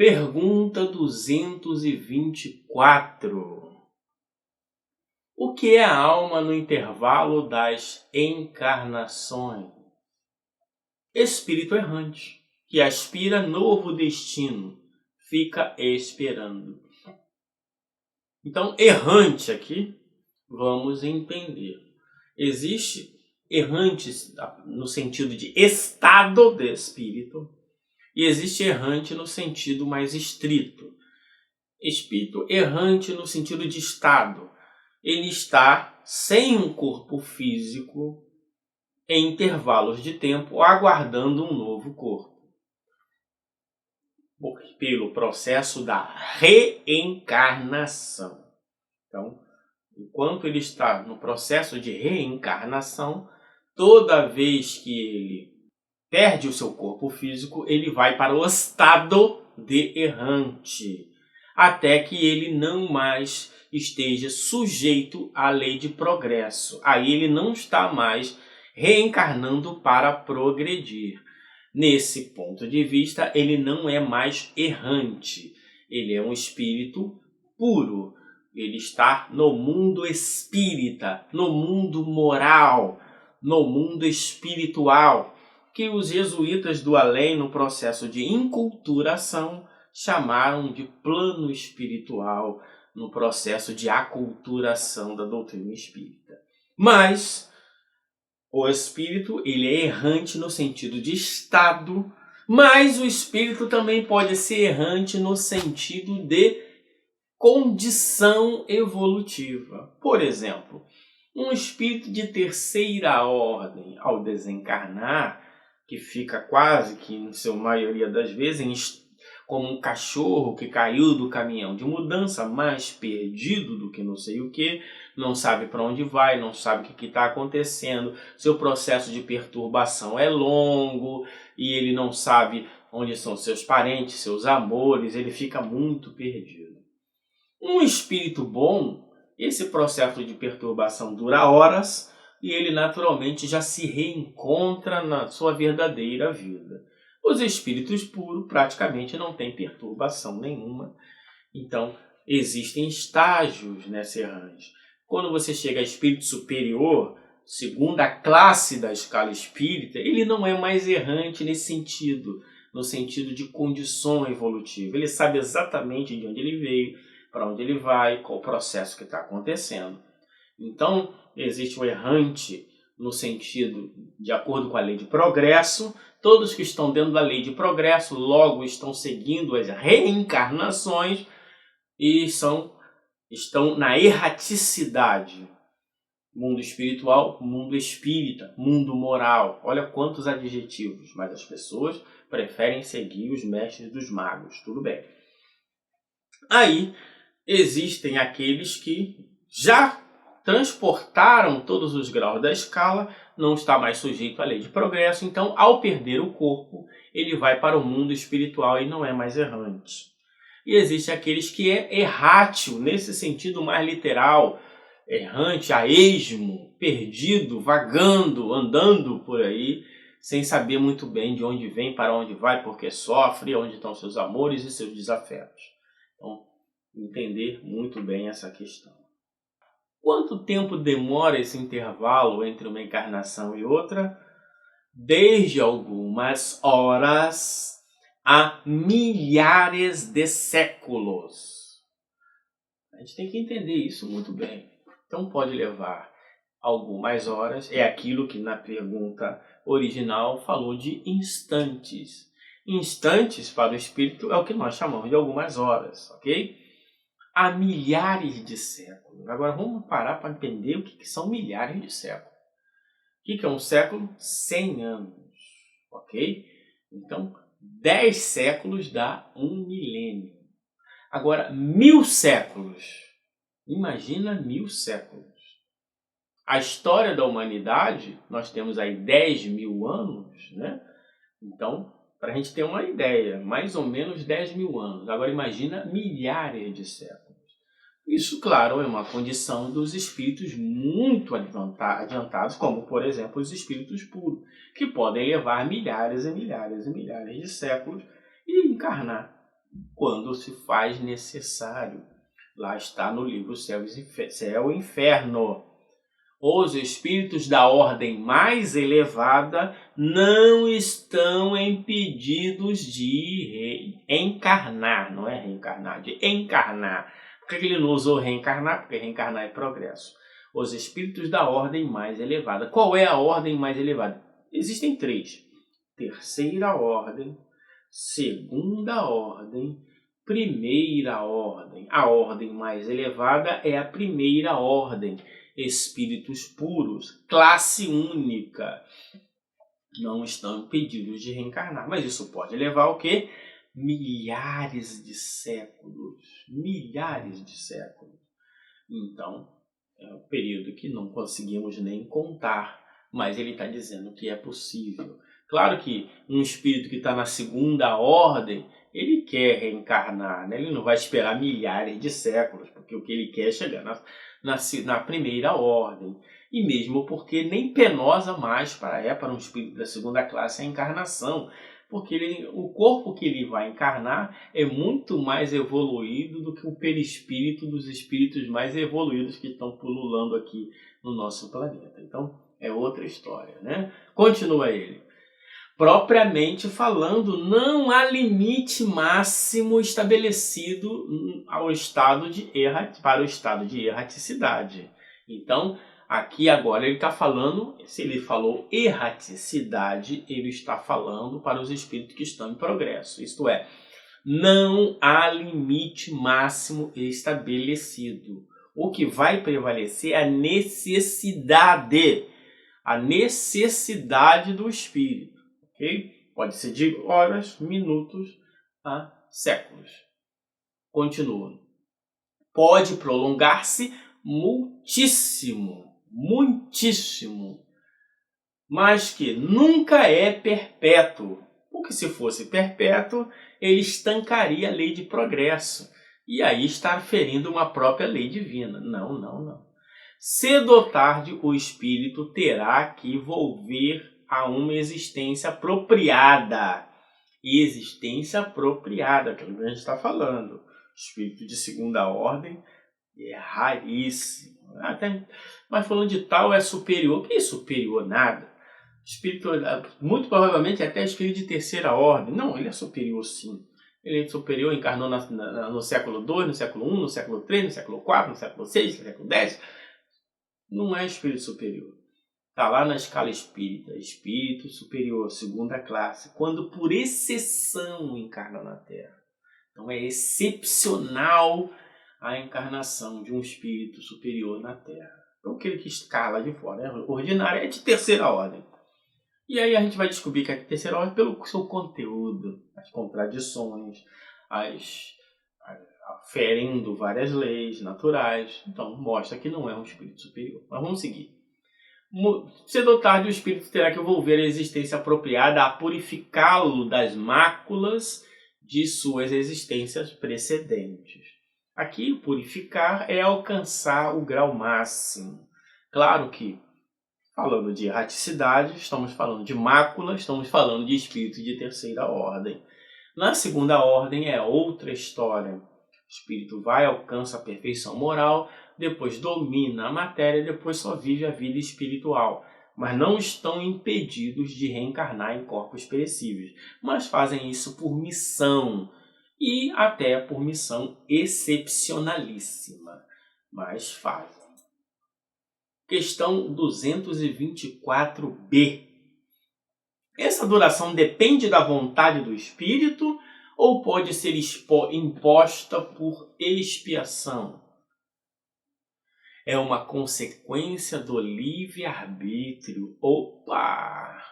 Pergunta 224. O que é a alma no intervalo das encarnações? Espírito errante, que aspira novo destino, fica esperando. Então, errante aqui, vamos entender. Existe errantes no sentido de estado de espírito, e existe errante no sentido mais estrito. Espírito errante no sentido de estado. Ele está sem um corpo físico em intervalos de tempo aguardando um novo corpo. Pelo processo da reencarnação. Então, enquanto ele está no processo de reencarnação, toda vez que ele perde o seu corpo físico, ele vai para o estado de errante, até que ele não mais esteja sujeito à lei de progresso. Aí ele não está mais reencarnando para progredir. Nesse ponto de vista, ele não é mais errante. Ele é um espírito puro. Ele está no mundo espírita, no mundo moral, no mundo espiritual, que os jesuítas do além, no processo de inculturação, chamaram de plano espiritual, no processo de aculturação da doutrina espírita. Mas o espírito, ele é errante no sentido de estado, mas o espírito também pode ser errante no sentido de condição evolutiva. Por exemplo, um espírito de terceira ordem, ao desencarnar, que fica quase que, em sua maioria das vezes, como um cachorro que caiu do caminhão de mudança, mais perdido do que não sei o que, não sabe para onde vai, não sabe o que está acontecendo, seu processo de perturbação é longo e ele não sabe onde são seus parentes, seus amores, ele fica muito perdido. Um espírito bom, esse processo de perturbação dura horas e ele naturalmente já se reencontra na sua verdadeira vida. Os espíritos puros praticamente não têm perturbação nenhuma. Então, existem estágios nessa errante. Quando você chega a espírito superior, segunda classe da escala espírita, ele não é mais errante nesse sentido, no sentido de condição evolutiva. Ele sabe exatamente de onde ele veio, para onde ele vai, qual o processo que está acontecendo. Então, existe o errante no sentido de acordo com a lei de progresso. Todos que estão dentro da lei de progresso logo estão seguindo as reencarnações e estão na erraticidade. Mundo espiritual, mundo espírita, mundo moral. Olha quantos adjetivos, mas as pessoas preferem seguir os mestres dos magos. Tudo bem. Aí existem aqueles que já transportaram todos os graus da escala, não está mais sujeito à lei de progresso, então ao perder o corpo, ele vai para o mundo espiritual e não é mais errante. E existe aqueles que é errátil, nesse sentido mais literal, errante, a esmo, perdido, vagando, andando por aí, sem saber muito bem de onde vem, para onde vai, porque sofre, onde estão seus amores e seus desafetos. Então, entender muito bem essa questão. Quanto tempo demora esse intervalo entre uma encarnação e outra? Desde algumas horas a milhares de séculos. A gente tem que entender isso muito bem. Então pode levar algumas horas, é aquilo que na pergunta original falou de instantes. Instantes para o espírito é o que nós chamamos de algumas horas, ok? Há milhares de séculos. Agora vamos parar para entender o que são milhares de séculos. O que é um século? 100 anos, ok? Então, 10 séculos dá um milênio. Agora, 1000 séculos. Imagina 1000 séculos. A história da humanidade, nós temos aí 10.000 anos, né? Então, para a gente ter uma ideia, mais ou menos 10.000 anos. Agora imagina milhares de séculos. Isso, claro, é uma condição dos espíritos muito adiantados, como, por exemplo, os espíritos puros, que podem levar milhares e milhares e milhares de séculos e encarnar. quando se faz necessário. Lá está no livro Céu e Inferno. Os espíritos da ordem mais elevada não estão impedidos de reencarnar, não é reencarnar, de encarnar. Por que ele não usou reencarnar? Porque reencarnar é progresso. Os espíritos da ordem mais elevada. Qual é a ordem mais elevada? Existem 3. Terceira ordem, segunda ordem, primeira ordem. A ordem mais elevada é a primeira ordem. Espíritos puros, classe única, não estão impedidos de reencarnar. Mas isso pode levar ao quê? Milhares de séculos. Milhares de séculos. Então, é um período que não conseguimos nem contar, mas ele está dizendo que é possível. Claro que um espírito que está na segunda ordem, ele quer reencarnar, né? Ele não vai esperar milhares de séculos, porque o que ele quer é chegar na primeira ordem. E mesmo porque nem penosa mais para um espírito da segunda classe a encarnação, porque o corpo que ele vai encarnar é muito mais evoluído do que o perispírito dos espíritos mais evoluídos que estão pululando aqui no nosso planeta. Então, é outra história, né? Continua ele. Propriamente falando, não há limite máximo estabelecido para o estado de erraticidade. Então, aqui agora ele está falando, se ele falou erraticidade, ele está falando para os espíritos que estão em progresso. Isto é, não há limite máximo estabelecido. O que vai prevalecer é a necessidade do espírito. Okay? Pode ser de horas, minutos a séculos. Continua. Pode prolongar-se muitíssimo, mas que nunca é perpétuo. Porque se fosse perpétuo, ele estancaria a lei de progresso. E aí está ferindo uma própria lei divina. Não. Cedo ou tarde, o espírito terá que volver a uma existência apropriada. Existência apropriada, que a gente está falando. Espírito de segunda ordem é raríssimo. Mas falando de tal é superior. Que é superior? Nada. Espírito, muito provavelmente até espírito de terceira ordem. Não, ele é superior sim. Ele é superior, encarnou no século II, no século I, no século III, no século IV, no século VI, no século X. Não é espírito superior. Está lá na escala espírita, espírito superior, segunda classe, quando por exceção encarna na Terra. Então é excepcional a encarnação de um espírito superior na Terra. Então aquele que escala de fora, ordinário, é de terceira ordem. E aí a gente vai descobrir que é de terceira ordem pelo seu conteúdo, as contradições, ferindo várias leis naturais. Então mostra que não é um espírito superior. Mas vamos seguir. Cedo ou tarde, o espírito terá que volver à existência apropriada a purificá-lo das máculas de suas existências precedentes. Aqui, purificar é alcançar o grau máximo. Claro que, falando de erraticidade, estamos falando de mácula, estamos falando de espírito de terceira ordem. Na segunda ordem é outra história. O espírito vai, alcança a perfeição moral, depois domina a matéria, depois só vive a vida espiritual. Mas não estão impedidos de reencarnar em corpos perecíveis, mas fazem isso por missão, e até por missão excepcionalíssima, mas fazem. Questão 224b. Essa duração depende da vontade do espírito ou pode ser imposta por expiação? É uma consequência do livre-arbítrio. Opa!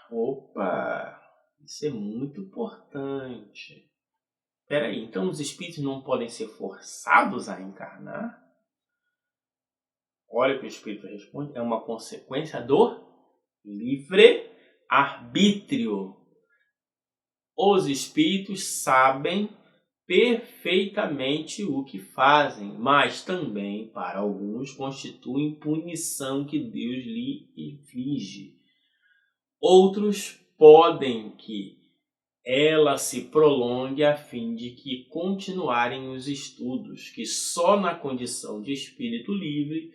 Isso é muito importante. Espera aí, então os espíritos não podem ser forçados a encarnar? Olha o que o espírito responde. É uma consequência do livre-arbítrio. Os espíritos sabem perfeitamente o que fazem, mas também, para alguns, constituem punição que Deus lhe inflige. Outros podem que ela se prolongue a fim de que continuarem os estudos, que só na condição de espírito livre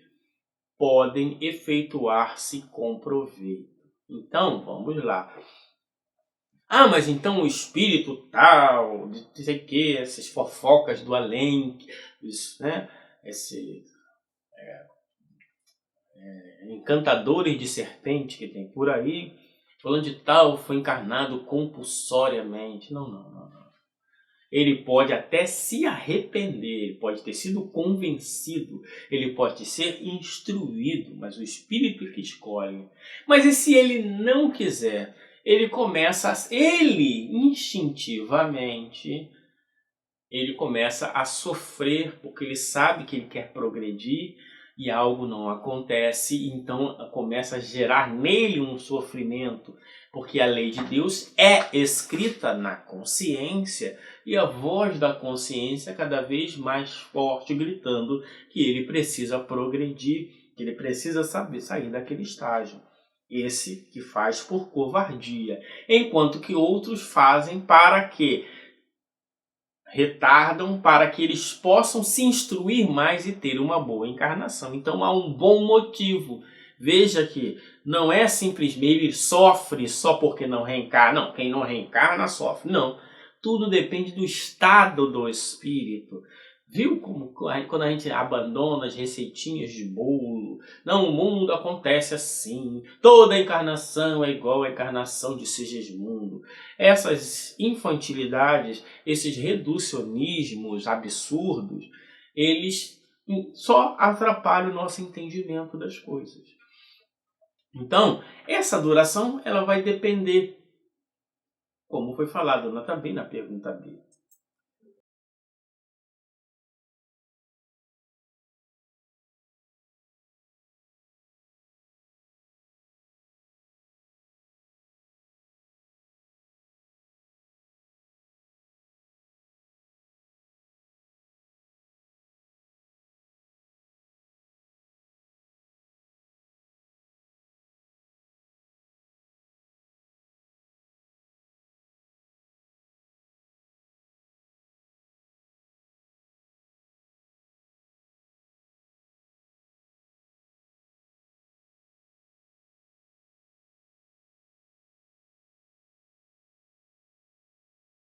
podem efetuar-se com proveito. Então, vamos lá. Ah, mas então o espírito tal, de não sei o que, essas fofocas do além, né? Esses encantadores de serpente que tem por aí, falando de tal, foi encarnado compulsoriamente. Não. Ele pode até se arrepender, ele pode ter sido convencido, ele pode ser instruído, mas o espírito que escolhe. Mas e se ele não quiser? Ele começa, instintivamente, ele começa a sofrer, porque ele sabe que ele quer progredir e algo não acontece, então começa a gerar nele um sofrimento, porque a lei de Deus é escrita na consciência e a voz da consciência é cada vez mais forte, gritando que ele precisa progredir, que ele precisa sair daquele estágio. Esse que faz por covardia, enquanto que outros fazem para que retardam para que eles possam se instruir mais e ter uma boa encarnação. Então há um bom motivo. Veja que não é simplesmente ele sofre só porque não reencarna. Não, quem não reencarna sofre. Não. Tudo depende do estado do espírito. Viu como quando a gente abandona as receitinhas de bolo? Não, o mundo acontece assim. Toda encarnação é igual à encarnação de Sigismundo. Essas infantilidades, esses reducionismos absurdos, eles só atrapalham o nosso entendimento das coisas. Então, essa duração ela vai depender, como foi falado também na pergunta B,